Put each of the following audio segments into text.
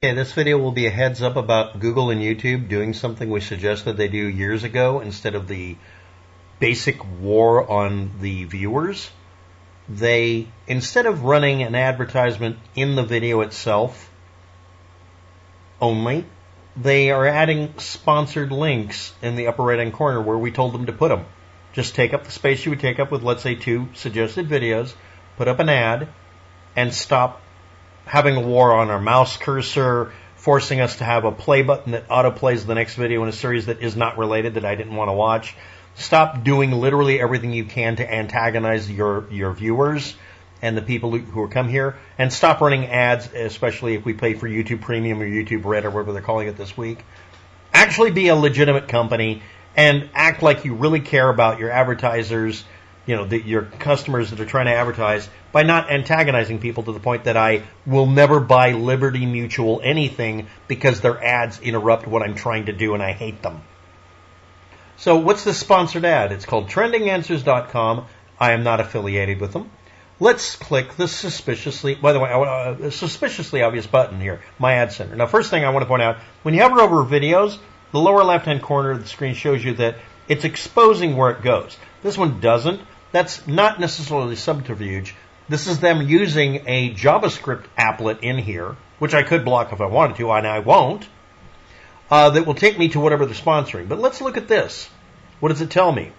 Okay, this video will be a heads up about Google and YouTube doing something we suggested they do years ago. Instead of the basic war on the viewers, they, instead of running an advertisement in the video itself only, they are adding sponsored links in the upper right hand corner where we told them to put them. Just take up the space you would take up with, let's say, 2 suggested videos, put up an ad, and stop having a war on our mouse cursor, forcing us to have a play button that autoplays the next video in a series that is not related, that I didn't want to watch. Stop doing literally everything you can to antagonize your viewers and the people who come here, and stop running ads, especially if we pay for YouTube Premium or YouTube Red or whatever they're calling it this week. Actually be a legitimate company and act like you really care about your advertisers, your customers that are trying to advertise, by not antagonizing people to the point that I will never buy Liberty Mutual anything because their ads interrupt what I'm trying to do and I hate them. So what's this sponsored ad? It's called TrendingAnswers.com. I am not affiliated with them. Let's click the suspiciously obvious button here, My Ad Center. Now, first thing I want to point out, when you hover over videos, the lower left-hand corner of the screen shows you that it's exposing where it goes. This one doesn't. That's not necessarily subterfuge. This is them using a JavaScript applet in here, which I could block if I wanted to, and I won't, that will take me to whatever they're sponsoring. But let's look at this. What does it tell me?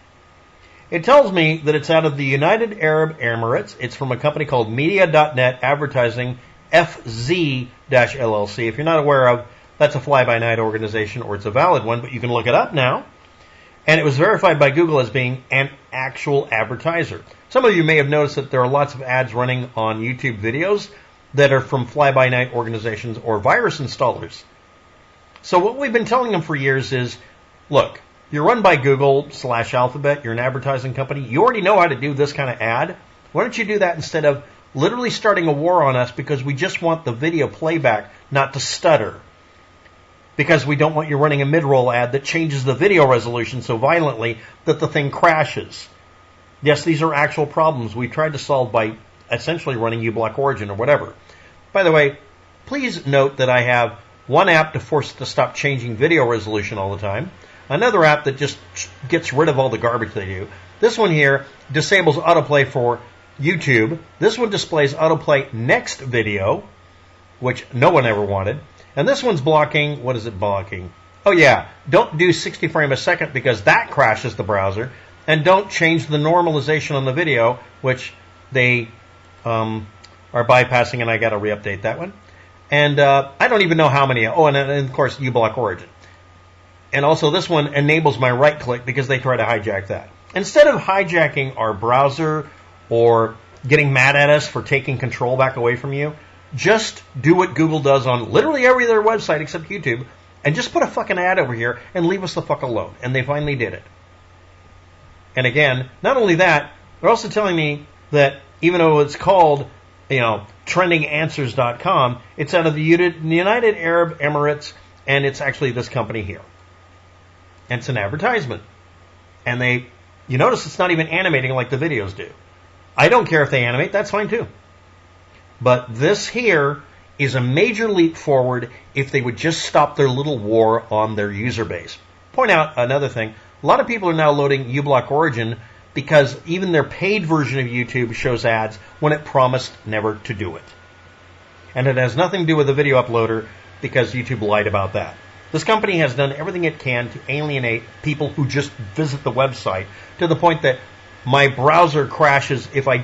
It tells me that it's out of the United Arab Emirates. It's from a company called Media.net Advertising FZ-LLC. If you're not aware of, that's a fly-by-night organization, or it's a valid one, but you can look it up now. And it was verified by Google as being an actual advertiser. Some of you may have noticed that there are lots of ads running on YouTube videos that are from fly-by-night organizations or virus installers. So what we've been telling them for years is, look, you're run by Google/Alphabet, you're an advertising company, you already know how to do this kind of ad. Why don't you do that instead of literally starting a war on us because we just want the video playback not to stutter? Because we don't want you running a mid-roll ad that changes the video resolution so violently that the thing crashes. Yes, these are actual problems we tried to solve by essentially running uBlock Origin or whatever. By the way, please note that I have one app to force it to stop changing video resolution all the time, another app that just gets rid of all the garbage they do. This one here disables autoplay for YouTube. This one displays autoplay next video, which no one ever wanted. And this one's blocking, what is it blocking? Oh yeah, don't do 60 frames a second because that crashes the browser. And don't change the normalization on the video, which they are bypassing, and I got to re-update that one. And I don't even know how many. Oh, and of course, uBlock Origin. And also this one enables my right click because they try to hijack that. Instead of hijacking our browser or getting mad at us for taking control back away from you, just do what Google does on literally every other website except YouTube, and just put a fucking ad over here and leave us the fuck alone. And they finally did it. And again, not only that, they're also telling me that even though it's called, TrendingAnswers.com, it's out of the United Arab Emirates, and it's actually this company here. And it's an advertisement. And you notice it's not even animating like the videos do. I don't care if they animate, that's fine too. But this here is a major leap forward if they would just stop their little war on their user base. Point out another thing. A lot of people are now loading uBlock Origin because even their paid version of YouTube shows ads when it promised never to do it. And it has nothing to do with the video uploader because YouTube lied about that. This company has done everything it can to alienate people who just visit the website to the point that my browser crashes if I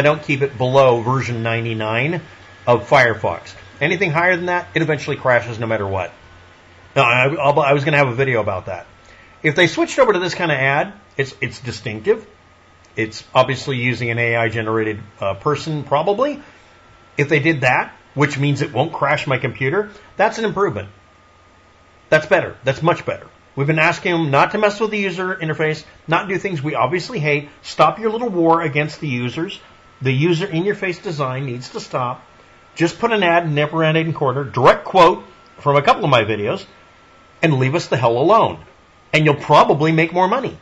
don't keep it below version 99 of Firefox. Anything higher than that, it eventually crashes no matter what. Now, I was going to have a video about that. If they switched over to this kind of ad, it's distinctive. It's obviously using an AI-generated person, probably. If they did that, which means it won't crash my computer, that's an improvement. That's better. That's much better. We've been asking them not to mess with the user interface, not do things we obviously hate. Stop your little war against the users. The user in-your-face design needs to stop. Just put an ad in the upper right-hand corner, direct quote from a couple of my videos, and leave us the hell alone. And you'll probably make more money.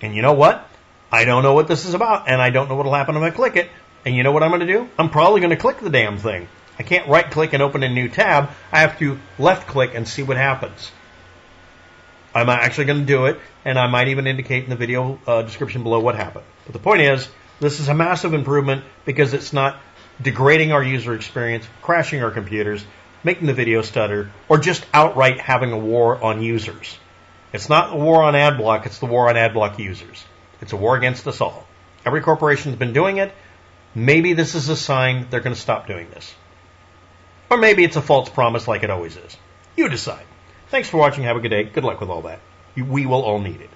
And you know what? I don't know what this is about, and I don't know what will happen if I click it. And you know what I'm going to do? I'm probably going to click the damn thing. I can't right-click and open a new tab. I have to left-click and see what happens. I'm actually going to do it, and I might even indicate in the video description below what happened. But the point is, this is a massive improvement because it's not degrading our user experience, crashing our computers, making the video stutter, or just outright having a war on users. It's not a war on ad block, it's the war on ad block users. It's a war against us all. Every corporation's been doing it. Maybe this is a sign they're going to stop doing this. Or maybe it's a false promise like it always is. You decide. Thanks for watching. Have a good day. Good luck with all that. We will all need it.